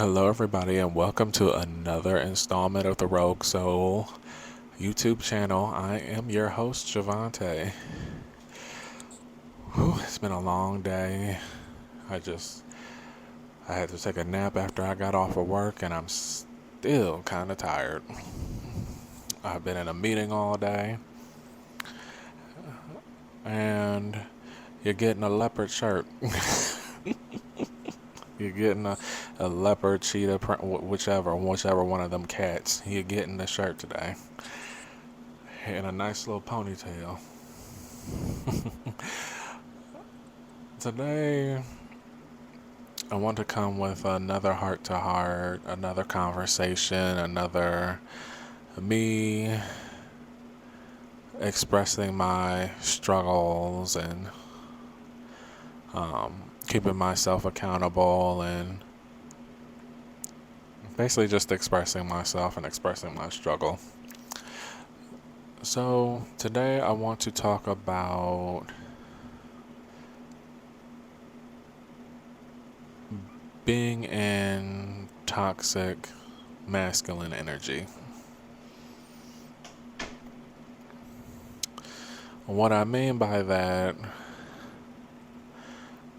Hello, everybody, and welcome to another installment of the Rogue Soul YouTube channel. I am your host, Javante. It's been a long day. I I had to take a nap after I got off of work, and I'm still kind of tired. I've been in a meeting all day, and you're getting a leopard shirt. You're getting a leopard, cheetah, whichever one of them cats. You're getting the shirt today, and a nice little ponytail. Today, I want to come with another heart to heart, another conversation, another me expressing my struggles and keeping myself accountable and basically just expressing myself and expressing my struggle. So, today I want to talk about being in toxic masculine energy. What I mean by that,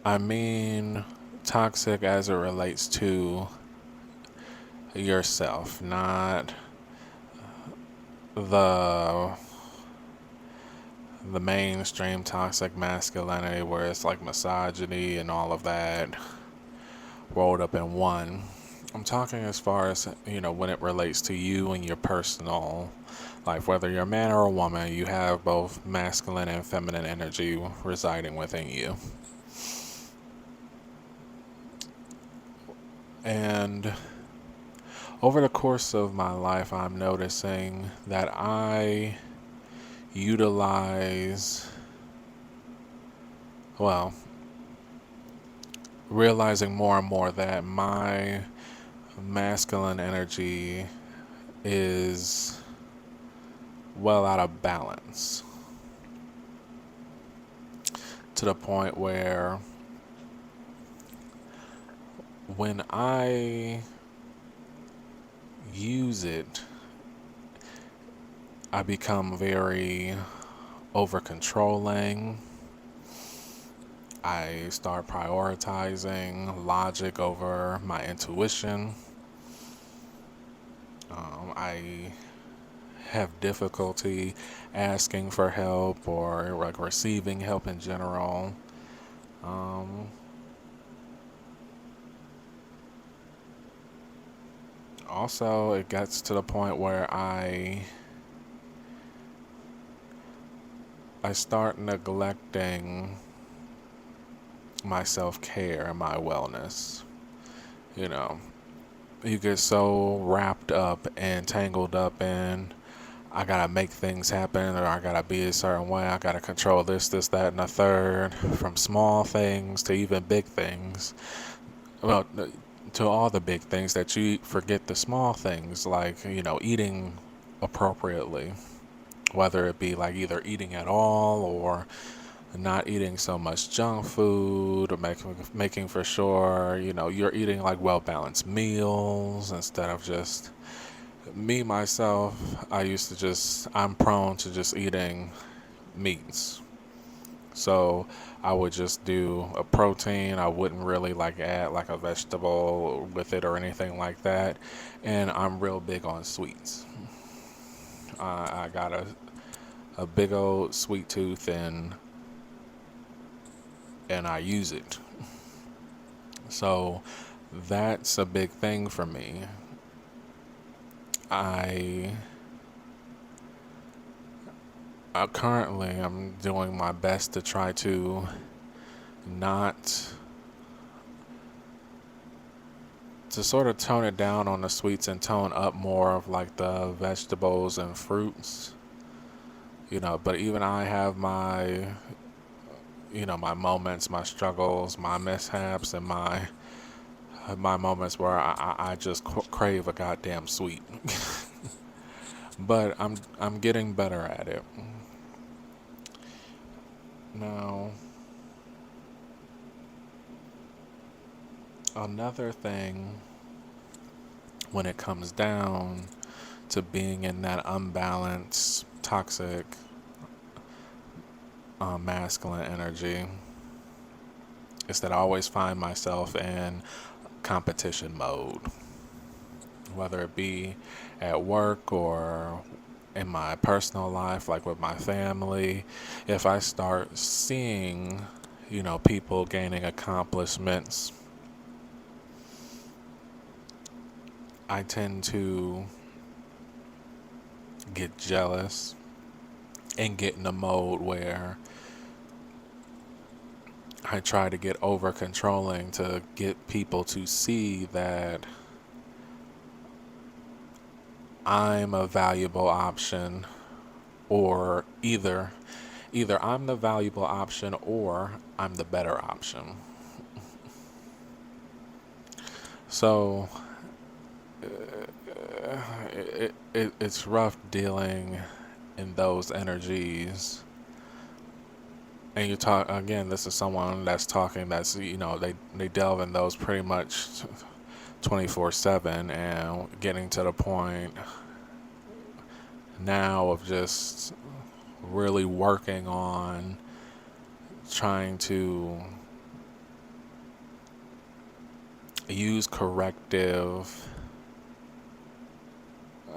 I mean toxic as it relates to yourself, not the the mainstream toxic masculinity where it's like misogyny and all of that rolled up in one. I'm talking as far as, when it relates to you and your personal life, whether you're a man or a woman, you have both masculine and feminine energy residing within you. And over the course of my life, I'm noticing that I utilize, well, realizing more and more that my masculine energy is well out of balance to the point where when I use it, I become very over controlling. I start prioritizing logic over my intuition. I have difficulty asking for help or like receiving help in general. Um, Also, it gets to the point where I start neglecting my self-care and my wellness. You know, you get so wrapped up and tangled up in I gotta make things happen or I gotta be a certain way. I gotta control this, that, and the third. From small things to even big things. Well, to all the big things that you forget the small things like, eating appropriately. Whether it be like either eating at all or not eating so much junk food or making for sure, you're eating like well balanced meals instead of just me myself. I'm prone to just eating meats. So I would just do a protein. I wouldn't really like add like a vegetable with it or anything like that. And I'm real big on sweets. I got a big old sweet tooth and I use it. So that's a big thing for me. I currently I'm doing my best to try to not to sort of tone it down on the sweets and tone up more of like the vegetables and fruits. But even I have my moments, my struggles, my mishaps, and my moments where I just crave a goddamn sweet. But I'm getting better at it. Now, another thing when it comes down to being in that unbalanced, toxic, masculine energy, is that I always find myself in competition mode, whether it be at work or in my personal life, like with my family. If I start seeing, people gaining accomplishments, I tend to get jealous and get in a mode where I try to get over controlling to get people to see that I'm a valuable option, or either I'm the valuable option or I'm the better option. So it's rough dealing in those energies. And you talk again, this is someone that's talking that's, they delve in those pretty much 24/7, and getting to the point now of just really working on trying to use corrective,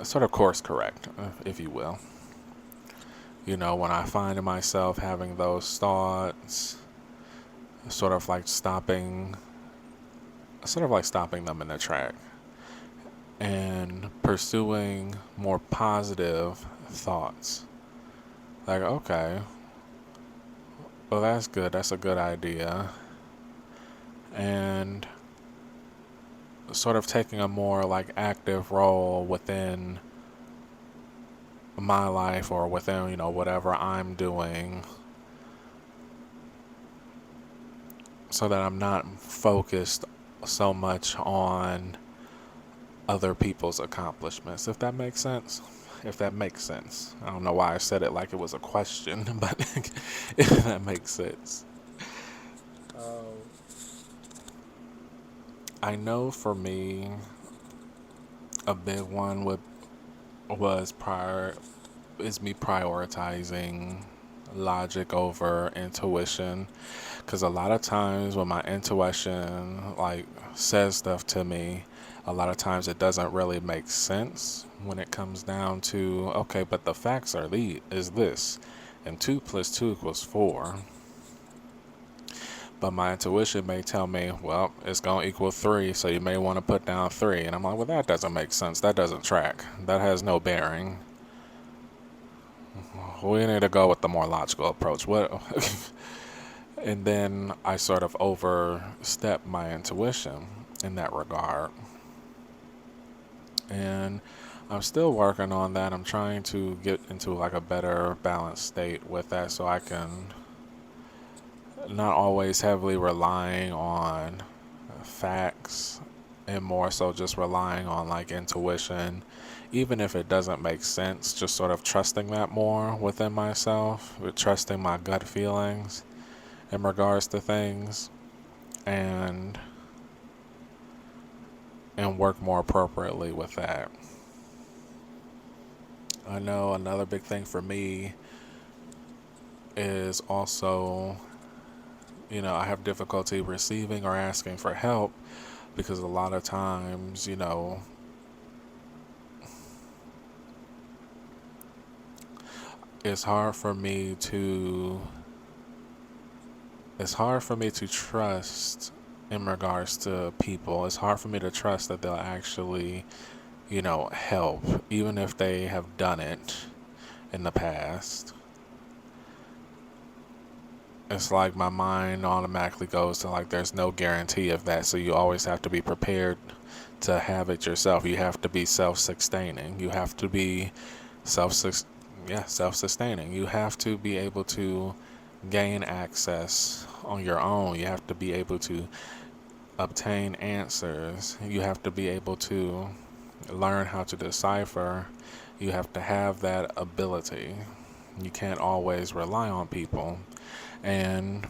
sort of course correct, if you will. When I find myself having those thoughts, sort of like stopping, them in their track and pursuing more positive thoughts. Like, okay, well, that's good. That's a good idea. And sort of taking a more like active role within my life, or within, whatever I'm doing, so that I'm not focused so much on other people's accomplishments, if that makes sense. If that makes sense. I don't know why I said it like it was a question, but if that makes sense. I know for me, a big one is me prioritizing logic over intuition, because a lot of times when my intuition like says stuff to me, a lot of times it doesn't really make sense when it comes down to, okay, but the facts is this, and 2 plus 2 equals 4. But my intuition may tell me, well, it's going to equal 3, so you may want to put down 3. And I'm like, well, that doesn't make sense. That doesn't track. That has no bearing. We need to go with the more logical approach. What? And then I sort of overstep my intuition in that regard. And I'm still working on that. I'm trying to get into like a better balanced state with that, so I can not always heavily relying on facts, and more so just relying on like intuition, even if it doesn't make sense, just sort of trusting that more within myself, trusting my gut feelings in regards to things, and work more appropriately with that. I know another big thing for me is also, I have difficulty receiving or asking for help, because a lot of times, it's hard for me to trust in regards to people. It's hard for me to trust that they'll actually, help, even if they have done it in the past. It's like my mind automatically goes to like, there's no guarantee of that, so you always have to be prepared to have it yourself. You have to be self-sustaining. You have to be self-sustaining. You have to be able to gain access on your own. You have to be able to obtain answers. You have to be able to learn how to decipher. You have to have that ability. You can't always rely on people. And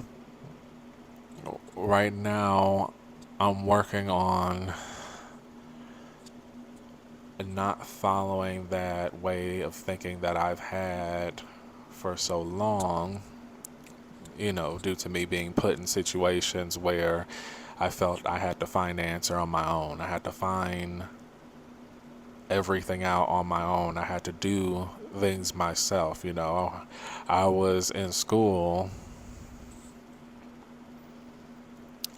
right now, I'm working on not following that way of thinking that I've had for so long, due to me being put in situations where I felt I had to find the answer on my own. I had to find everything out on my own. I had to do things myself. I was in school,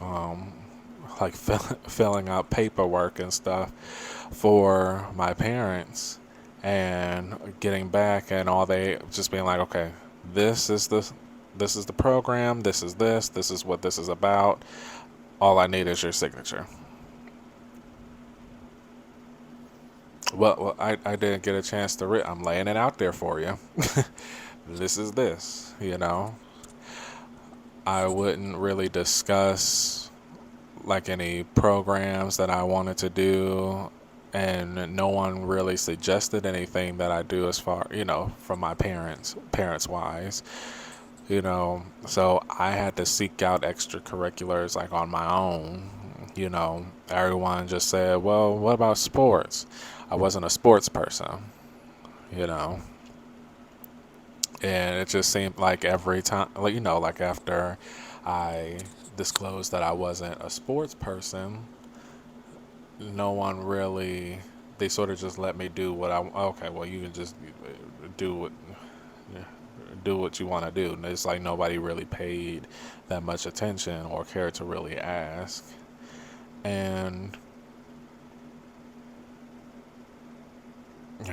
um, like filling out paperwork and stuff for my parents, and getting back and all they just being like, okay, this is the program, this is what this is about. All I need is your signature. Well, I didn't get a chance to read. I'm laying it out there for you. This is this. I wouldn't really discuss like any programs that I wanted to do, and no one really suggested anything that I do as far, from my parents wise. So I had to seek out extracurriculars like on my own. Everyone just said, well, what about sports? I wasn't a sports person, you know, and it just seemed like every time, like, like after I disclosed that I wasn't a sports person, no one really, they sort of just let me do okay, well, you can just do what, do what you want to do. And it's like nobody really paid that much attention or cared to really ask. And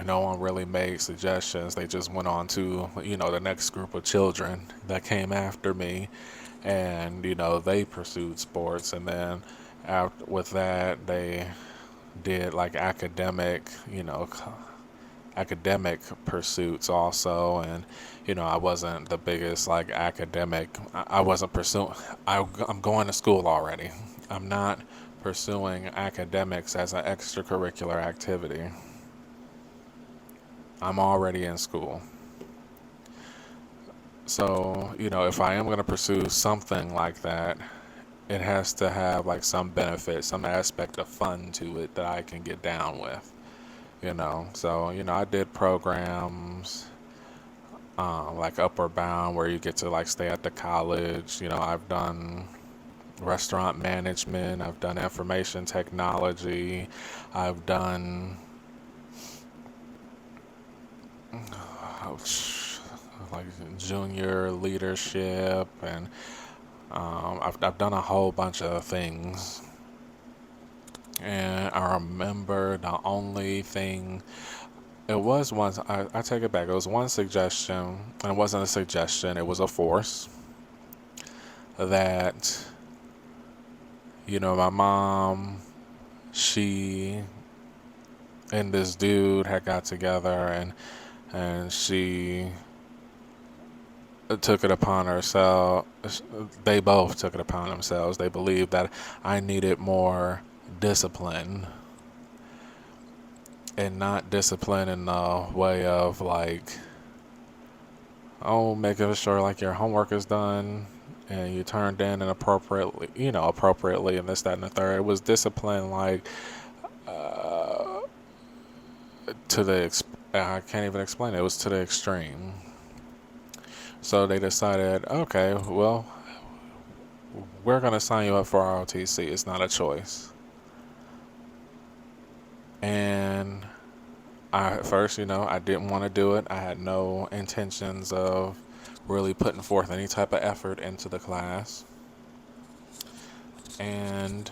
no one really made suggestions. They just went on to, the next group of children that came after me, and, they pursued sports. And then after, with that, they did like academic pursuits also. And I wasn't the biggest like academic. I wasn't pursuing. I'm going to school already. I'm not pursuing academics as an extracurricular activity. I'm already in school. So, if I am going to pursue something like that, it has to have like some benefit, some aspect of fun to it that I can get down with. So, I did programs like Upward Bound where you get to like stay at the college. I've done restaurant management, I've done information technology, I've done like junior leadership, and I've done a whole bunch of things. And I remember the only thing, it was once, I take it back, it was one suggestion, and it wasn't a suggestion, it was a force that, my mom, she and this dude had got together, and she took it upon herself. They both took it upon themselves. They believed that I needed more discipline, and not discipline in the way of like, oh, making sure like your homework is done and you turned in and appropriately, and this, that, and the third. It was discipline like uh, I can't even explain it. It was to the extreme. So they decided, okay, well, we're going to sign you up for ROTC. It's not a choice. And at first, I didn't want to do it. I had no intentions of really putting forth any type of effort into the class. And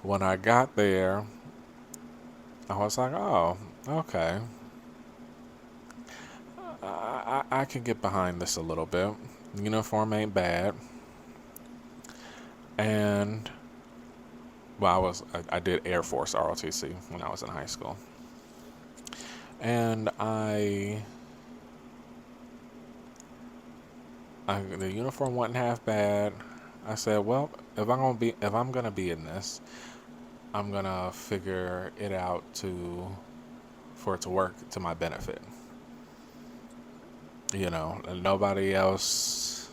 when I got there, I was like, oh, okay. I can get behind this a little bit. Uniform ain't bad. And well, I did Air Force ROTC when I was in high school, and the uniform wasn't half bad. I said, well, if I'm gonna be in this, I'm gonna figure it out for it to work to my benefit. Nobody else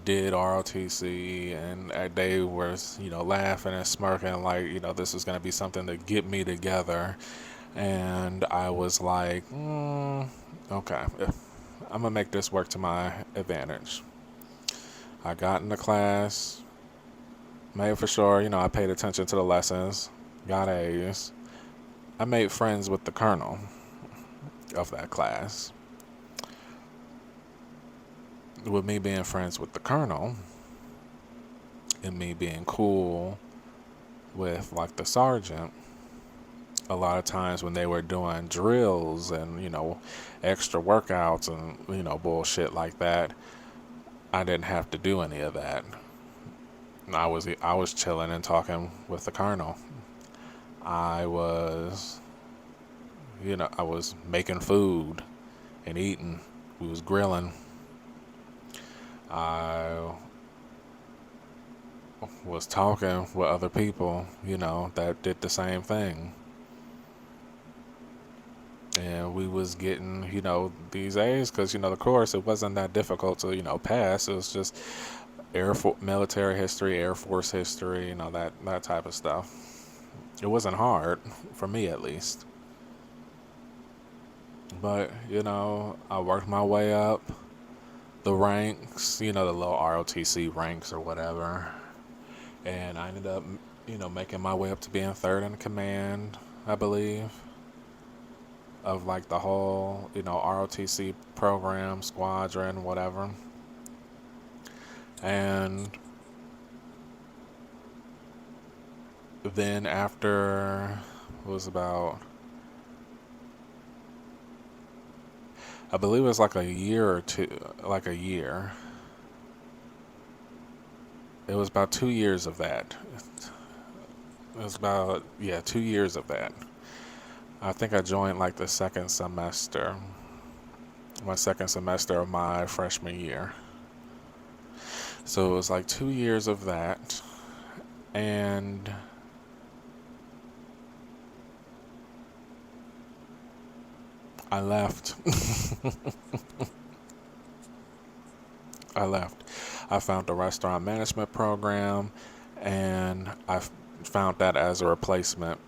did ROTC, and they were, laughing and smirking like, this is going to be something to get me together. And I was like, okay, I'm going to make this work to my advantage. I got into class, made for sure, I paid attention to the lessons, got A's. I made friends with the colonel of that class. With me being friends with the colonel and me being cool with like the sergeant, a lot of times when they were doing drills and, extra workouts and, bullshit like that, I didn't have to do any of that. I was chilling and talking with the colonel. I was, I was making food and eating. We was grilling. I was talking with other people, that did the same thing. And we was getting, these A's because, the course, it wasn't that difficult to, pass. It was just military history, Air Force history, that type of stuff. It wasn't hard, for me at least. But, I worked my way up the ranks, the little ROTC ranks or whatever. And I ended up, making my way up to being third in command, I believe, of like the whole, ROTC program, squadron, whatever. And then after, it was about, I believe it was like a year or two, like a year. It was about 2 years of that. It was about, 2 years of that. I think I joined like the second semester, my second semester of my freshman year. So it was like 2 years of that. And I left. I left. I found the restaurant management program, and I found that as a replacement.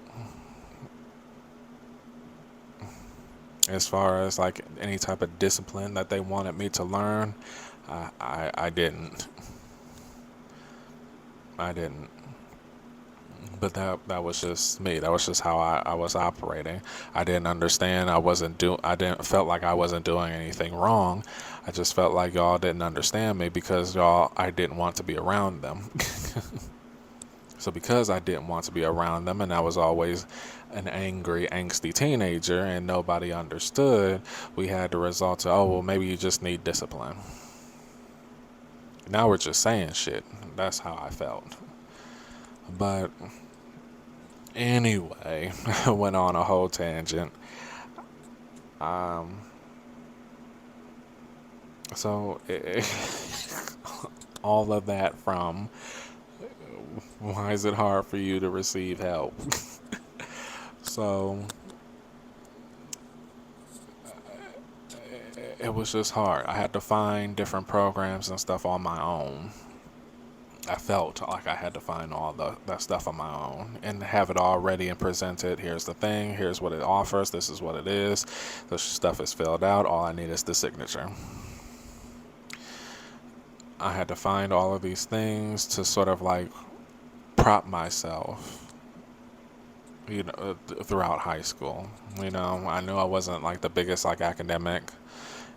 As far as like any type of discipline that they wanted me to learn, I didn't. I didn't. But that was just me. That was just how I was operating. I didn't understand. I didn't felt like I wasn't doing anything wrong. I just felt like y'all didn't understand me because I didn't want to be around them. So because I didn't want to be around them, and I was always an angry, angsty teenager and nobody understood, we had the result of, oh, well, maybe you just need discipline. Now we're just saying shit. That's how I felt. But anyway, I went on a whole tangent. So all of that from why is it hard for you to receive help? So it was just hard. I had to find different programs and stuff on my own. I felt like I had to find all that stuff on my own and have it all ready and presented. Here's the thing. Here's what it offers. This is what it is. The stuff is filled out. All I need is the signature. I had to find all of these things to sort of like prop myself, throughout high school. I knew I wasn't like the biggest like academic,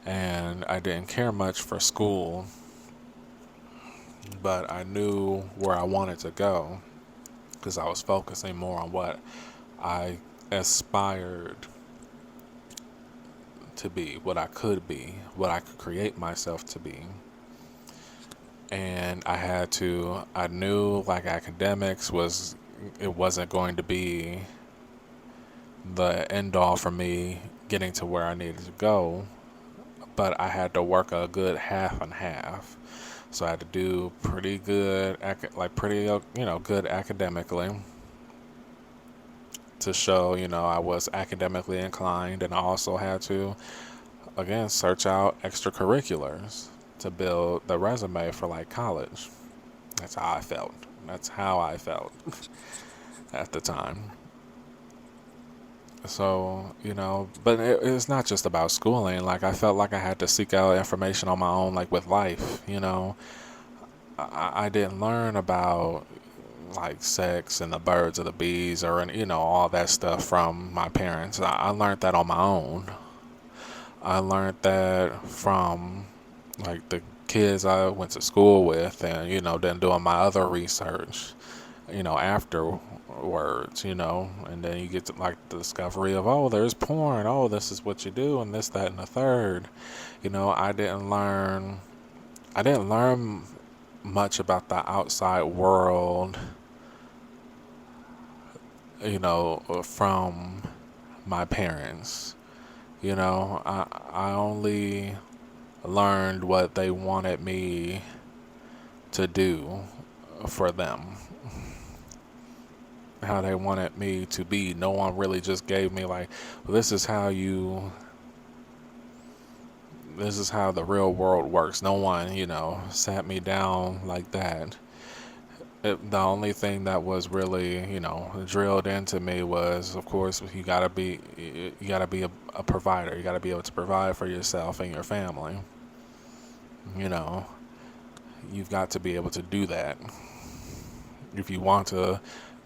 and I didn't care much for school, but I knew where I wanted to go because I was focusing more on what I aspired to be, what I could be, what I could create myself to be. And I knew like academics it wasn't going to be the end all for me getting to where I needed to go, but I had to work a good half and half. So I had to do pretty good, good academically to show, I was academically inclined, and I also had to, again, search out extracurriculars to build the resume for like college. That's how I felt. That's how I felt at the time. So, but it's not just about schooling. Like, I felt like I had to seek out information on my own, like with life. I didn't learn about like sex and the birds or the bees or, all that stuff from my parents. I learned that on my own. I learned that from like the kids I went to school with and, then doing my other research, afterwards, and then you get to like the discovery of, oh, there's porn. Oh, this is what you do and this, that, and the third. I didn't learn much about the outside world, from my parents. I only learned what they wanted me to do for them, how they wanted me to be. No one really just gave me like, well, this is how the real world works. No one, sat me down like that. The only thing that was really, drilled into me was, of course, you gotta be a provider. You gotta be able to provide for yourself and your family. You know, you've got to be able to do that. If you want to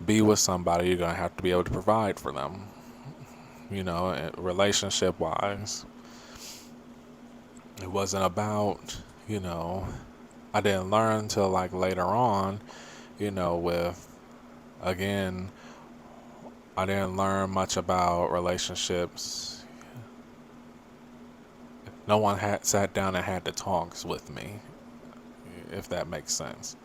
be with somebody, you're gonna have to be able to provide for them. Relationship wise, it wasn't about, you know, I didn't learn until like later on, with again, I didn't learn much about relationships. No one had sat down and had the talks with me, if that makes sense.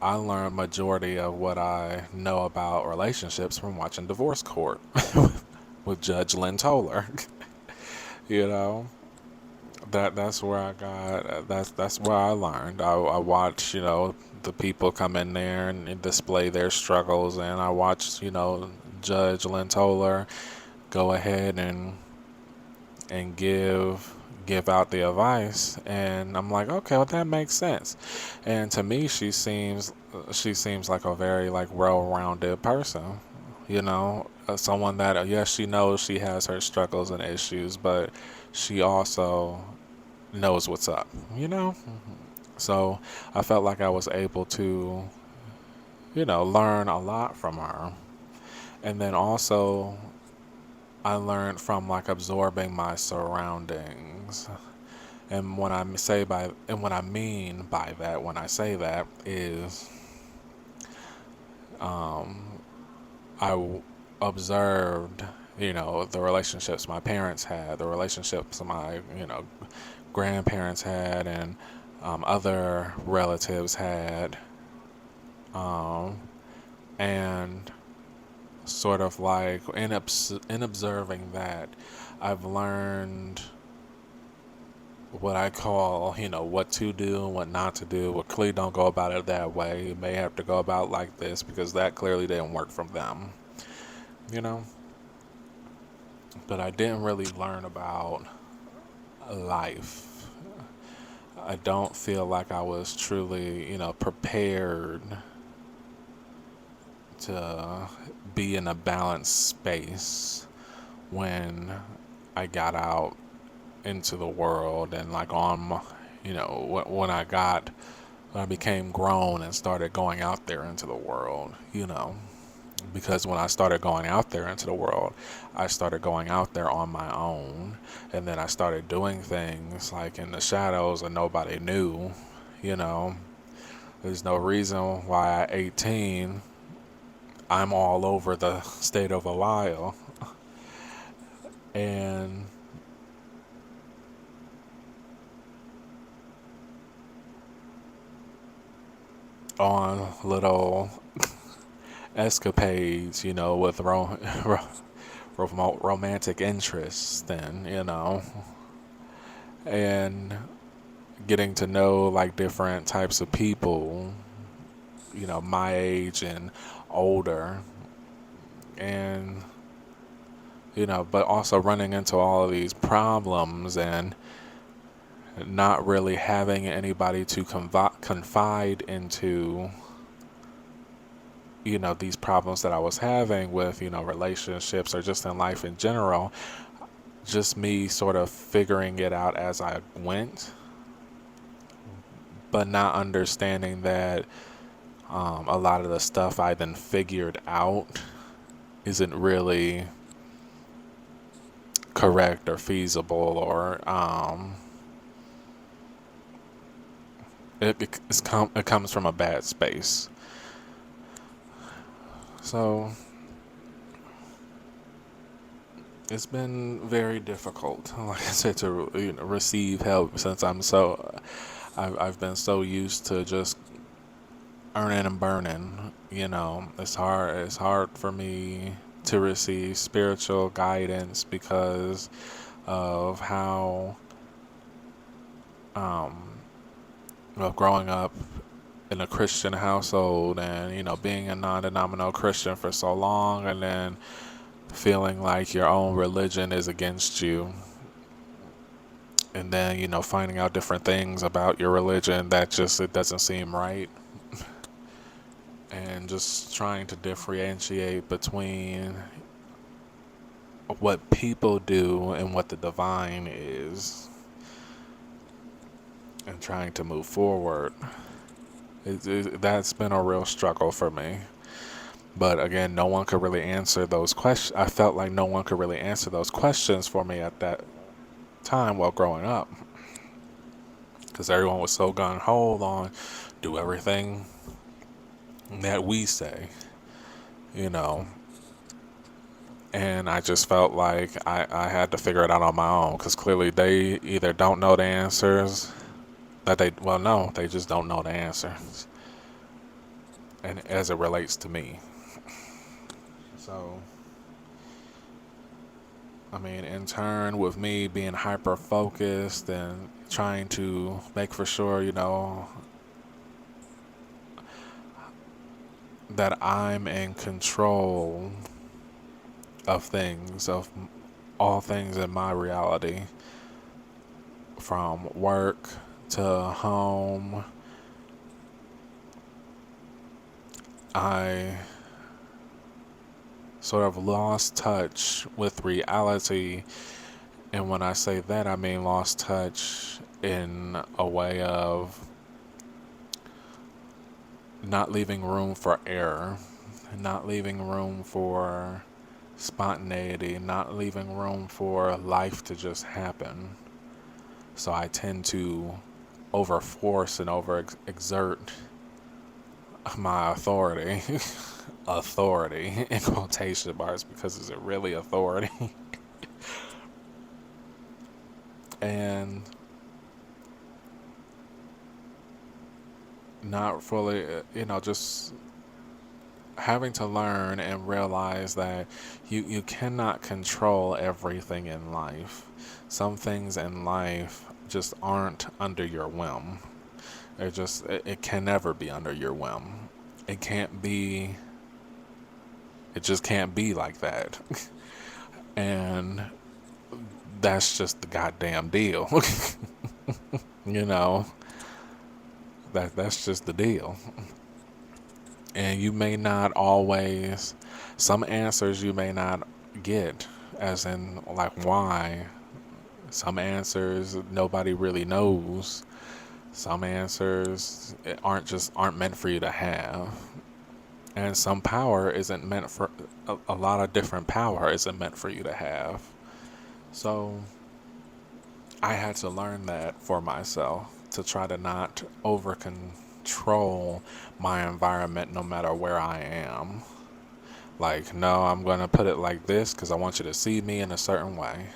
I learned majority of what I know about relationships from watching Divorce Court with Judge Lynn Toller. you know, that's where I got. That's where I learned. I watched, the people come in there and display their struggles, and I watched, Judge Lynn Toller go ahead and give out the advice, and I'm like, okay, well, that makes sense. And to me, she seems like a very like well-rounded person, someone that, yes, she knows she has her struggles and issues, but she also knows what's up, so I felt like I was able to, learn a lot from her. And then also I learned from like absorbing my surroundings. And what I mean by that when I say that is, um, observed, the relationships my parents had, the relationships my, grandparents had, and other relatives had, um, and sort of like in observing that, I've learned what I call, what to do and what not to do. Well, clearly don't go about it that way. You may have to go about like this because that clearly didn't work from them, you know? But I didn't really learn about life. I don't feel like I was truly, prepared to be in a balanced space when I got out into the world and like when I became grown and started going out there into the world, because when I started going out there into the world, I started going out there on my own, and then I started doing things like in the shadows and nobody knew, you know. There's no reason why at 18 I'm all over the state of Ohio and on little escapades, with romantic interests, then, and getting to know like different types of people, my age and older, and, but also running into all of these problems and not really having anybody to confide into, these problems that I was having with, relationships or just in life in general. Just me sort of figuring it out as I went, but not understanding that a lot of the stuff I then figured out isn't really correct or feasible, or it comes from a bad space. So it's been very difficult, like I said, to receive help, since I've been so used to just earning and burning. It's hard for me to receive spiritual guidance because of how, growing up in a Christian household, and being a non-denominational Christian for so long, and then feeling like your own religion is against you, and then finding out different things about your religion that just it doesn't seem right, and just trying to differentiate between what people do and what the divine is, and trying to move forward. That's been a real struggle for me. But again, no one could really answer those questions. I felt like no one could really answer those questions for me at that time while growing up, because everyone was so gung ho on do everything that we say, you know. And I just felt like I had to figure it out on my own, because clearly they either don't know the answers, no, they just don't know the answers, and as it relates to me. So, I mean, in turn, with me being hyper focused and trying to make for sure, that I'm in control of things, of all things in my reality, from work to home. I sort of lost touch with reality. And when I say that, I mean lost touch in a way of not leaving room for error, not leaving room for spontaneity, not leaving room for life to just happen. So I tend to overforce and overexert my authority. Authority in quotation marks, because is it really authority? And not fully, just having to learn and realize that you cannot control everything in life. Some things in life just aren't under your whim. It can never be under your whim. It can't be, it just can't be like that. And that's just the goddamn deal. you know, that's just the deal. And you may not always, some answers you may not get, as in like why. Some answers nobody really knows. Some answers aren't meant for you to have. And some power isn't meant for, a lot of different power isn't meant for you to have. So I had to learn that for myself, to try to not over control my environment no matter where I am. Like, no, I'm going to put it like this because I want you to see me in a certain way.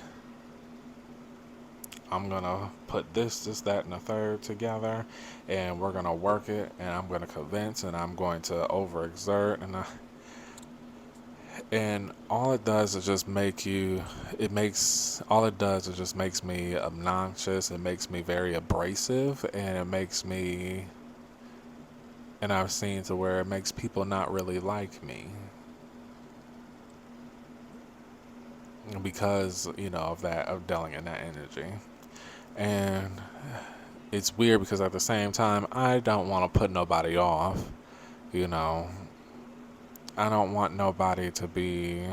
I'm going to put this, that, and the third together, and we're going to work it, and I'm going to convince, and I'm going to overexert, and all it does is just makes me obnoxious. It makes me very abrasive, and I've seen to where it makes people not really like me. Because, of that, of dealing in that energy. And it's weird because at the same time, I don't want to put nobody off. You know, I don't want nobody to be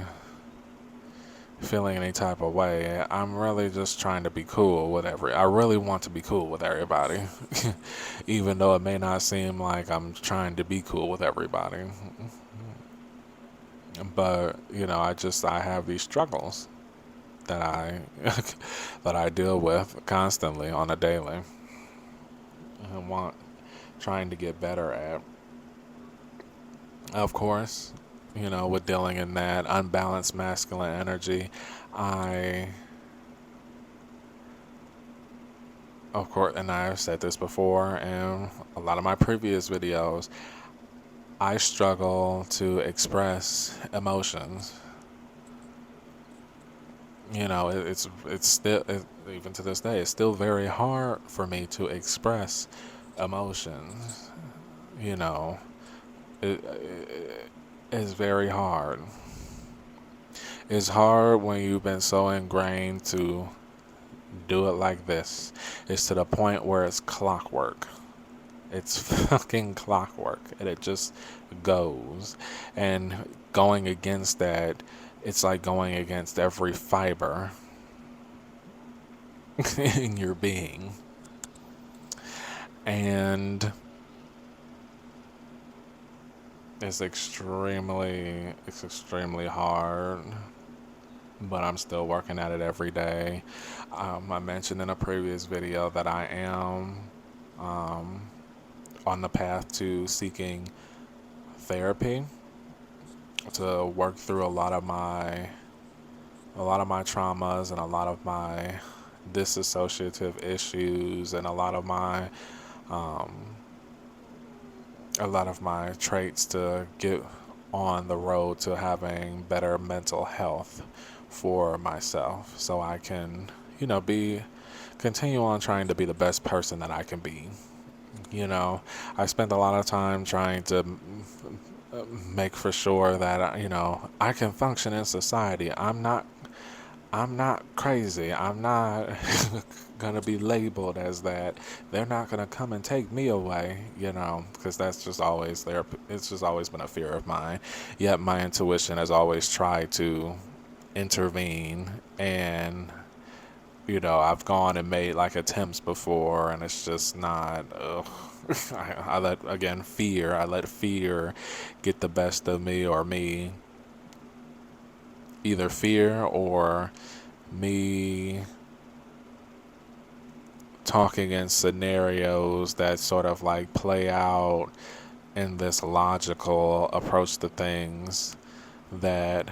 feeling any type of way. I'm really just trying to be cool with I really want to be cool with everybody. Even though it may not seem like I'm trying to be cool with everybody. But, I have these struggles that I that I deal with constantly on a daily. And want trying to get better at. Of course, with dealing in that unbalanced masculine energy, I, of course, and I've said this before in a lot of my previous videos, I struggle to express emotions. It's still, even to this day, it's still very hard for me to express emotions. You know, it is very hard. It's hard when you've been so ingrained to do it like this. It's to the point where it's clockwork. It's fucking clockwork. And it just goes. And going against that, it's like going against every fiber in your being. And it's extremely hard, but I'm still working at it every day. I mentioned in a previous video that I am on the path to seeking therapy to work through a lot of my traumas and a lot of my dissociative issues and um, a lot of my traits to get on the road to having better mental health for myself, so I can, continue on trying to be the best person that I can be. I spent a lot of time trying to make for sure that I can function in society. I'm not crazy. I'm not gonna be labeled as that. They're not gonna come and take me away, because that's just always there. It's just always been a fear of mine. Yet my intuition has always tried to intervene, and I've gone and made like attempts before, and it's just not. Ugh. I let fear get the best of me, or me, either fear or me talking in scenarios that sort of like play out in this logical approach to things that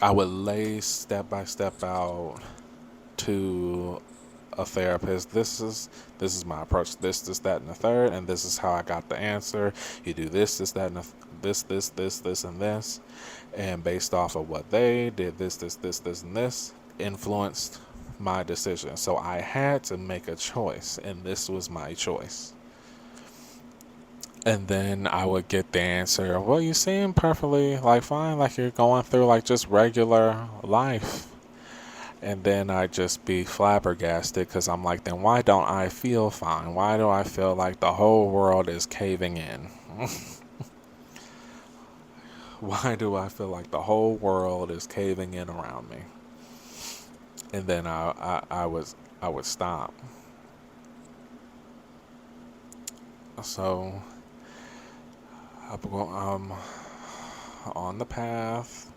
I would lay step by step out to a therapist. This is my approach. This, that, and the third, and this is how I got the answer. You do this, that, and this, and this, and based off of what they did, this, and this, influenced my decision. So I had to make a choice, and this was my choice. And then I would get the answer, well, you seem perfectly like fine, like you're going through like just regular life. And then I'd just be flabbergasted because I'm like, then why don't I feel fine? Why do I feel like the whole world is caving in? Why do I feel like the whole world is caving in around me? And then I would stop. So I'm on the path,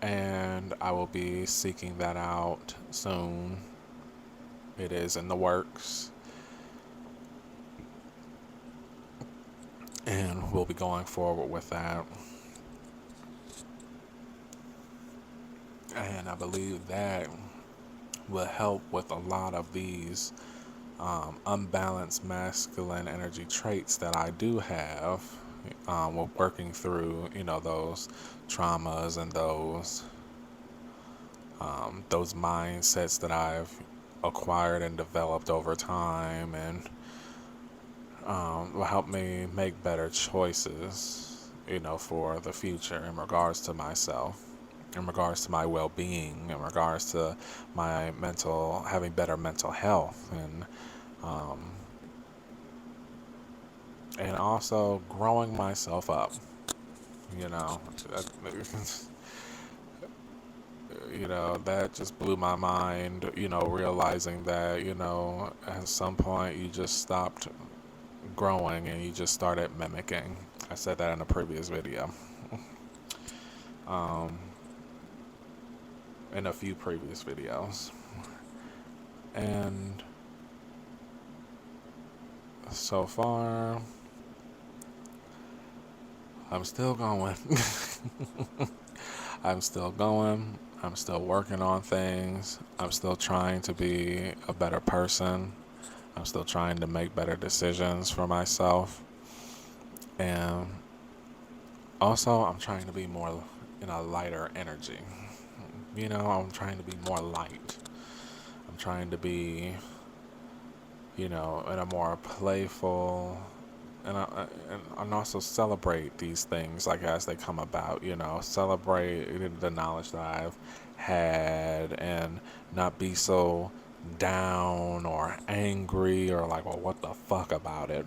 and I will be seeking that out soon. It is in the works, and we'll be going forward with that. And I believe that will help with a lot of these unbalanced masculine energy traits that I do have. With working through, those traumas and those mindsets that I've acquired and developed over time, and will help me make better choices, for the future in regards to myself. in regards to my well-being, in regards to my having better mental health, um, and also growing myself up. You know, that just blew my mind. Realizing that at some point you just stopped growing and you just started mimicking. I said that in a previous video. Um, in a few previous videos. And so far, I'm still going. I'm still going. I'm still working on things. I'm still trying to be a better person. I'm still trying to make better decisions for myself. And also, I'm trying to be more in a lighter energy. I'm trying to be more light. I'm trying to be, in a more playful, and also celebrate these things like as they come about. Celebrate the knowledge that I've had, and not be so down or angry or like, well, what the fuck about it.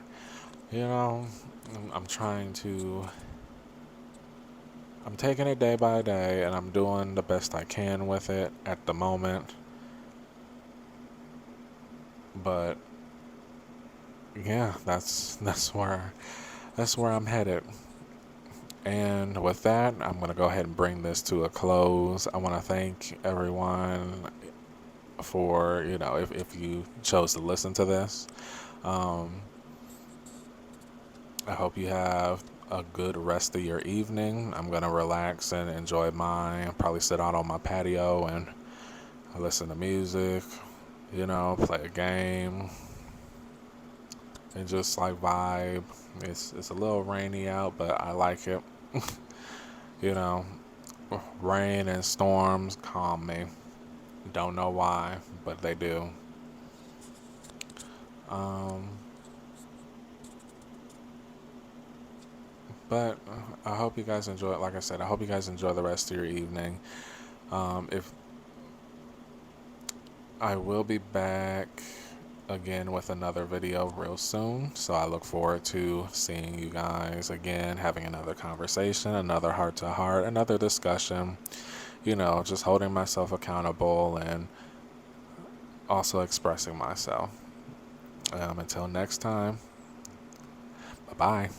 I'm trying to. I'm taking it day by day, and I'm doing the best I can with it at the moment. But yeah, that's where I'm headed. And with that, I'm going to go ahead and bring this to a close. I want to thank everyone for, if you chose to listen to this. I hope you have a good rest of your evening. I'm going to relax and enjoy mine. Probably sit out on my patio and listen to music, play a game, and just like vibe. It's a little rainy out, but I like it. you know, Rain and storms calm me. Don't know why, but they do. Um, but I hope you guys enjoy it. Like I said, I hope you guys enjoy the rest of your evening. If I will be back again with another video real soon, so I look forward to seeing you guys again, having another conversation, another heart to heart, another discussion, just holding myself accountable and also expressing myself. Until next time, bye bye.